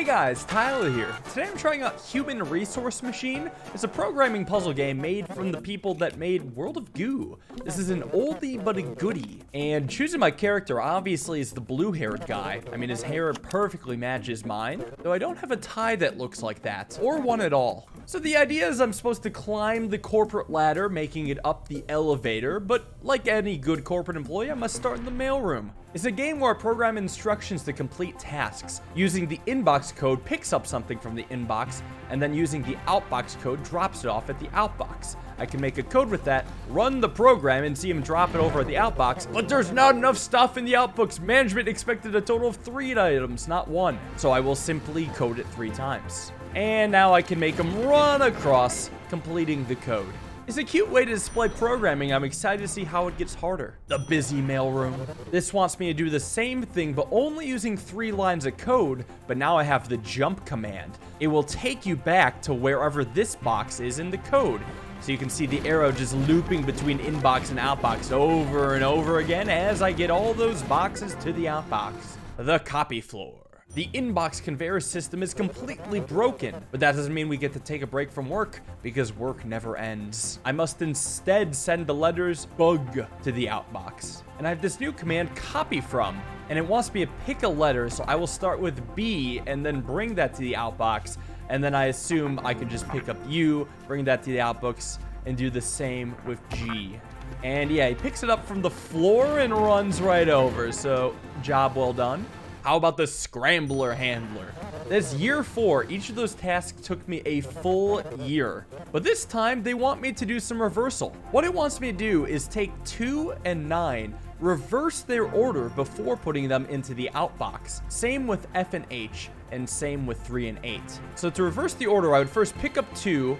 Hey guys, Tyler here. Today I'm trying out Human Resource Machine. It's a programming puzzle game made from the people that made World of Goo. This is an oldie but a goodie. And choosing my character obviously is the blue-haired guy. I mean, his hair perfectly matches mine, though I don't have a tie that looks like that, or one at all. So the idea is I'm supposed to climb the corporate ladder, making it up the elevator, but like any good corporate employee, I must start in the mailroom. It's a game where I program instructions to complete tasks. Using the inbox code picks up something from the inbox, and then using the outbox code drops it off at the outbox. I can make a code with that, run the program, and see him drop it over at the outbox, but there's not enough stuff in the outbox. Management expected a total of 3 items, not 1. So I will simply code it 3 times. And now I can make him run across, completing the code. It's a cute way to display programming. I'm excited to see how it gets harder. The busy mailroom. This wants me to do the same thing, but only using 3 lines of code, but now I have the jump command. It will take you back to wherever this box is in the code. So you can see the arrow just looping between inbox and outbox over and over again as I get all those boxes to the outbox. The copy floor. The inbox conveyor system is completely broken, but that doesn't mean we get to take a break from work, because work never ends. I must instead send the letters bug to the outbox. And I have this new command, copy from, and it wants me to pick a letter, so I will start with B and then bring that to the outbox, and then I assume I can just pick up U, bring that to the outbox, and do the same with G. And yeah, he picks it up from the floor and runs right over, so job well done. How about the Scrambler Handler? This year 4, each of those tasks took me a full year. But this time, they want me to do some reversal. What it wants me to do is take 2 and 9, reverse their order before putting them into the outbox. Same with F and H, and same with 3 and 8. So to reverse the order, I would first pick up 2,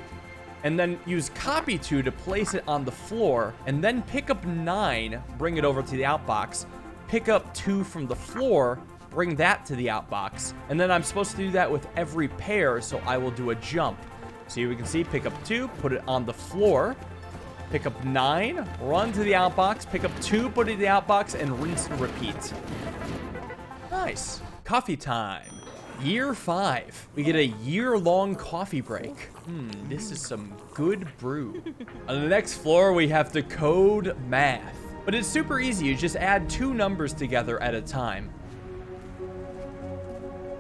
and then use copy 2 to place it on the floor, and then pick up 9, bring it over to the outbox, pick up 2 from the floor, bring that to the outbox, and then I'm supposed to do that with every pair, so I will do a jump. So here we can see, pick up 2, put it on the floor, pick up 9, run to the outbox, pick up 2, put it in the outbox, and rinse and repeat. Nice. Coffee time. Year 5. We get a year-long coffee break. This is some good brew. On the next floor, we have to code math. But it's super easy. You just add 2 numbers together at a time.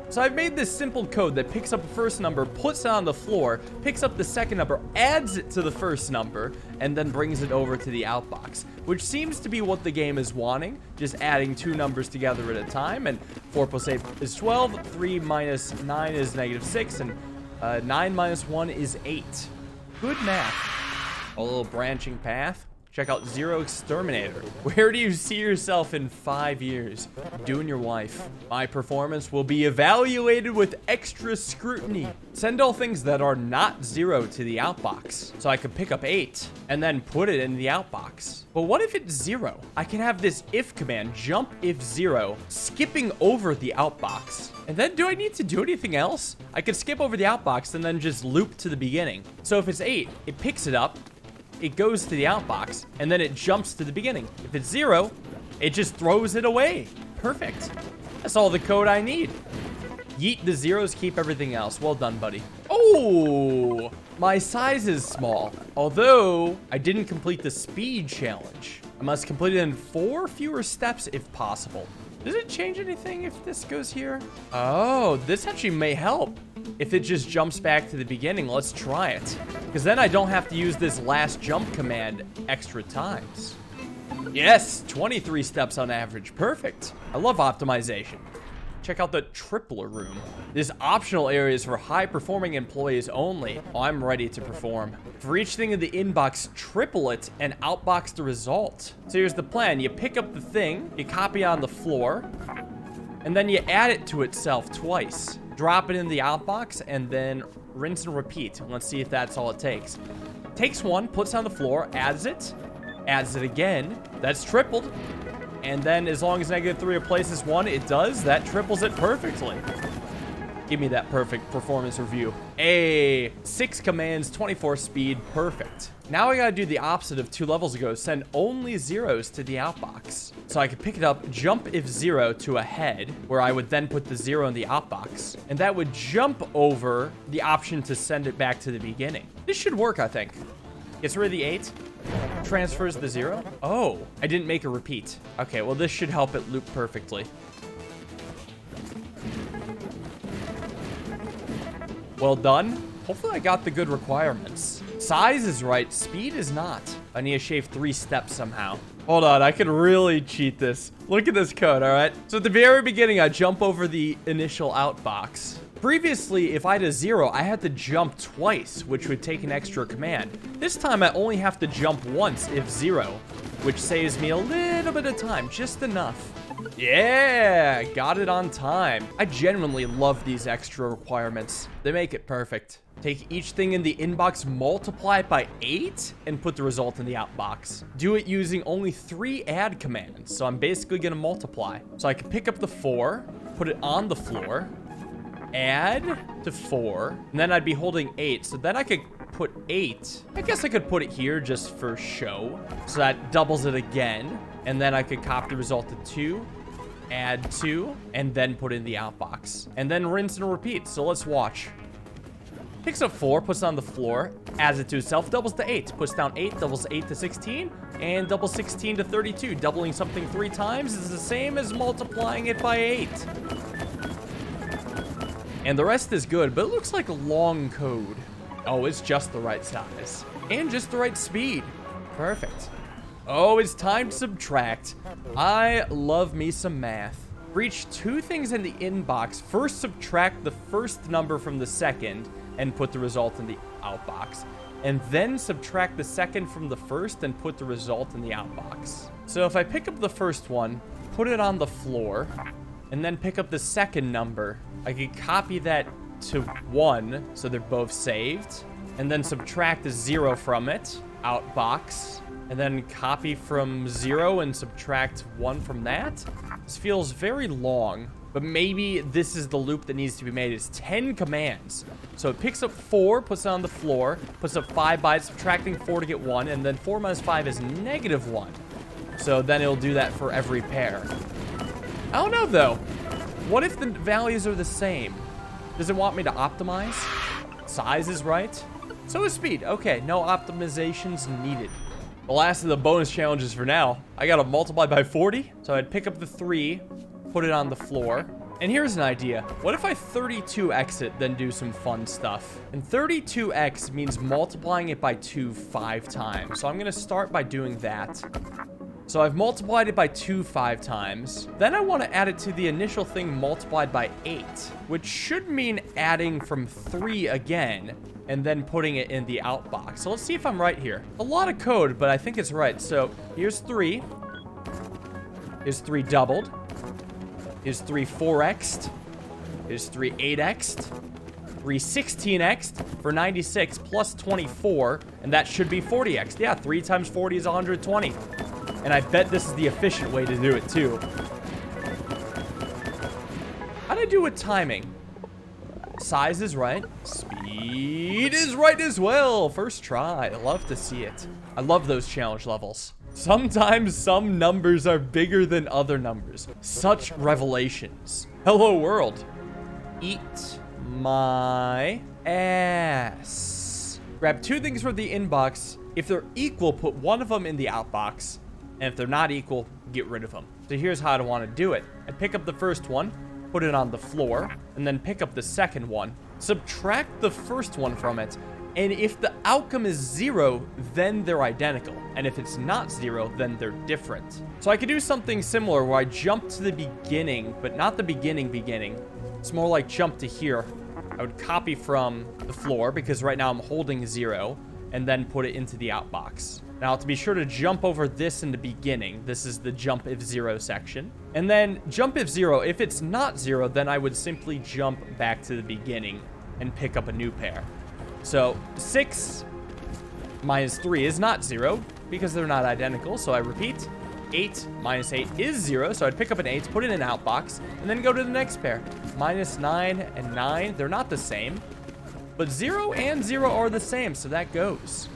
So I've made this simple code that picks up the first number, puts it on the floor, picks up the second number, adds it to the first number, and then brings it over to the outbox, which seems to be what the game is wanting, just adding 2 numbers together at a time. And 4 plus 8 is 12, 3 minus 9 is -6, and 9 minus 1 is 8. Good math. A little branching path. Check out Zero Exterminator. Where do you see yourself in 5 years? You and your wife. My performance will be evaluated with extra scrutiny. Send all things that are not 0 to the outbox. So I could pick up 8 and then put it in the outbox. But what if it's 0? I can have this if command, jump if 0, skipping over the outbox. And then do I need to do anything else? I could skip over the outbox and then just loop to the beginning. So if it's 8, it picks it up, it goes to the outbox, and then it jumps to the beginning. If it's 0, it just throws it away. Perfect. That's all the code I need. Yeet the zeros, keep everything else. Well done, buddy. Oh, my size is small. Although, I didn't complete the speed challenge. I must complete it in 4 fewer steps if possible. Does it change anything if this goes here? Oh, this actually may help. If it just jumps back to the beginning, let's try it. Because then I don't have to use this last jump command extra times. Yes, 23 steps on average. Perfect. I love optimization. Check out the tripler room. This optional area is for high-performing employees only. Oh, I'm ready to perform. For each thing in the inbox, triple it and outbox the result. So here's the plan. You pick up the thing, you copy it on the floor, and then you add it to itself twice. Drop it in the outbox, and then rinse and repeat. Let's see if that's all it takes. Takes 1, puts it on the floor, adds it again. That's tripled. And then as long as -3 replaces 1, it does. That triples it perfectly. Give me that perfect performance review. Hey, 6 commands, 24 speed, perfect. Now I gotta do the opposite of 2 levels ago, send only zeros to the outbox. So I could pick it up, jump if 0 to a head, where I would then put the 0 in the outbox. And that would jump over the option to send it back to the beginning. This should work, I think. Gets rid of the 8. Transfers the 0. Oh, I didn't make a repeat. Okay, well this should help it loop perfectly. Well done. Hopefully I got the good requirements. Size is right, speed is not. I need to shave 3 steps somehow. Hold on, I could really cheat this. Look at this code, all right? So at the very beginning, I jump over the initial outbox. Previously, if I had a 0, I had to jump twice, which would take an extra command. This time, I only have to jump once if 0, which saves me a little bit of time, just enough. Yeah, got it on time. I genuinely love these extra requirements. They make it perfect. Take each thing in the inbox, multiply it by 8, and put the result in the outbox. Do it using only 3 add commands, so I'm basically gonna multiply. So I can pick up the 4, put it on the floor, add to 4, and then I'd be holding 8, so then I could put 8. I guess I could put it here just for show, so that doubles it again, and then I could copy the result to 2, add 2, and then put in the outbox, and then rinse and repeat. So let's watch. Picks up 4, puts it on the floor, adds it to itself, doubles to 8, puts down 8, doubles 8 to 16, and doubles 16 to 32. Doubling something 3 times is the same as multiplying it by 8. And the rest is good, but it looks like long code. Oh, it's just the right size. And just the right speed. Perfect. Oh, it's time to subtract. I love me some math. For each 2 things in the inbox, first subtract the first number from the second and put the result in the outbox. And then subtract the second from the first and put the result in the outbox. So if I pick up the first one, put it on the floor, and then pick up the second number, I could copy that to 1, so they're both saved, and then subtract the 0 from it, outbox, and then copy from 0 and subtract 1 from that. This feels very long, but maybe this is the loop that needs to be made. It's 10 commands. So it picks up 4, puts it on the floor, puts up 5 by subtracting 4 to get 1, and then 4 minus 5 is -1. So then it'll do that for every pair. I don't know, though. What if the values are the same? Does it want me to optimize? Size is right. So is speed. Okay, no optimizations needed. The last of the bonus challenges for now. I gotta multiply by 40. So I'd pick up the 3, put it on the floor. And here's an idea. What if I 32x it, then do some fun stuff? And 32x means multiplying it by 2 5 times. So I'm gonna start by doing that. So I've multiplied it by 2 5 times. Then I want to add it to the initial thing multiplied by 8, which should mean adding from 3 again, and then putting it in the outbox. So let's see if I'm right here. A lot of code, but I think it's right. So here's 3. Here's 3 doubled. Here's 3 4x'd. Here's 3 8x'd. 3 16x'd for 96 plus 24, and that should be 40x'd. Yeah, 3 times 40 is 120. And I bet this is the efficient way to do it, too. How'd I do with timing? Size is right. Speed is right as well. First try. I love to see it. I love those challenge levels. Sometimes some numbers are bigger than other numbers. Such revelations. Hello, world. Eat my ass. Grab 2 things from the inbox. If they're equal, put 1 of them in the outbox. And if they're not equal, get rid of them. So here's how I want to do it. I pick up the first one, put it on the floor, and then pick up the second one. Subtract the first one from it, and if the outcome is 0, then they're identical. And if it's not 0, then they're different. So I could do something similar where I jump to the beginning, but not the beginning. It's more like jump to here. I would copy from the floor, because right now I'm holding 0, and then put it into the outbox. Now, to be sure to jump over this in the beginning, this is the jump if 0 section. And then jump if 0, if it's not 0, then I would simply jump back to the beginning and pick up a new pair. So 6 minus 3 is not 0 because they're not identical. So I repeat, 8 minus 8 is 0, so I'd pick up an 8, put it in an outbox, and then go to the next pair. Minus 9 and 9, they're not the same, but 0 and 0 are the same, so that goes.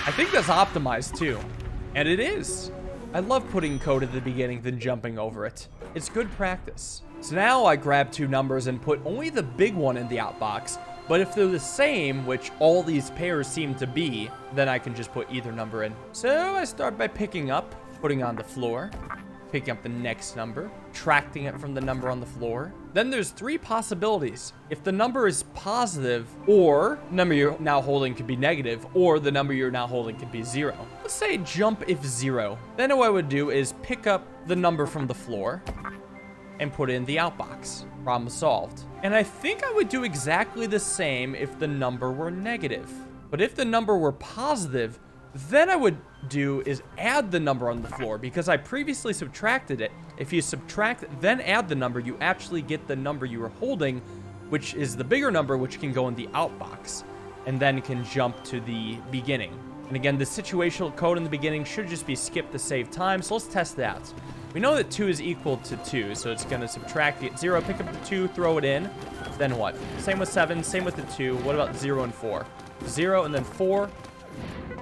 I think that's optimized too, and it is. I love putting code at the beginning, then jumping over it. It's good practice. So now I grab 2 numbers and put only the big one in the outbox, but if they're the same, which all these pairs seem to be, then I can just put either number in. So I start by picking up, putting on the floor, picking up the next number, subtracting it from the number on the floor. Then there's 3 possibilities. If the number is positive, or the number you're now holding could be negative, or the number you're now holding could be 0. Let's say jump if 0. Then what I would do is pick up the number from the floor and put it in the outbox. Problem solved. And I think I would do exactly the same if the number were negative. But if the number were positive, then I would do is add the number on the floor because I previously subtracted it. If you subtract, then add the number, you actually get the number you were holding, which is the bigger number, which can go in the outbox and then can jump to the beginning. And again, the situational code in the beginning should just be skipped to save time. So let's test that. We know that 2 is equal to 2, so it's going to subtract the 0, pick up the 2, throw it in. Then what? Same with 7, same with the 2. What about 0 and 4? 0 and then 4.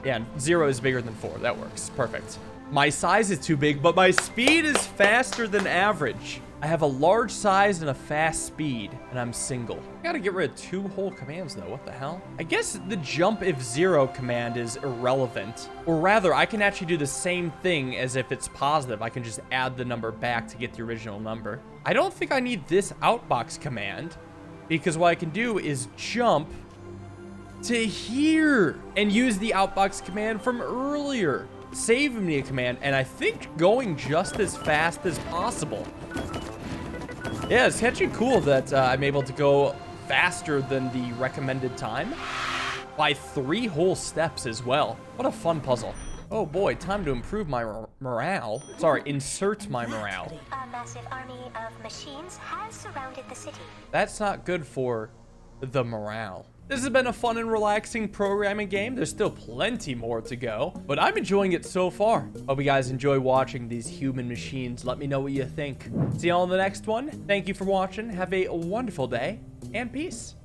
Yeah, 0 is bigger than 4. That works. Perfect. My size is too big, but my speed is faster than average. I have a large size and a fast speed, and I'm single. I gotta get rid of 2 whole commands, though. What the hell? I guess the jump if 0 command is irrelevant. Or rather, I can actually do the same thing as if it's positive. I can just add the number back to get the original number. I don't think I need this outbox command, because what I can do is jump to here and use the outbox command from earlier. Save me a command, and I think going just as fast as possible. Yeah, it's actually cool that I'm able to go faster than the recommended time by 3 whole steps as well. What a fun puzzle. Oh boy, time to improve my morale. Sorry, insert my morale. A massive army of machines has surrounded the city. That's not good for the morale. This has been a fun and relaxing programming game. There's still plenty more to go, but I'm enjoying it so far. Hope you guys enjoy watching these human machines. Let me know what you think. See you all in the next one. Thank you for watching. Have a wonderful day, and peace.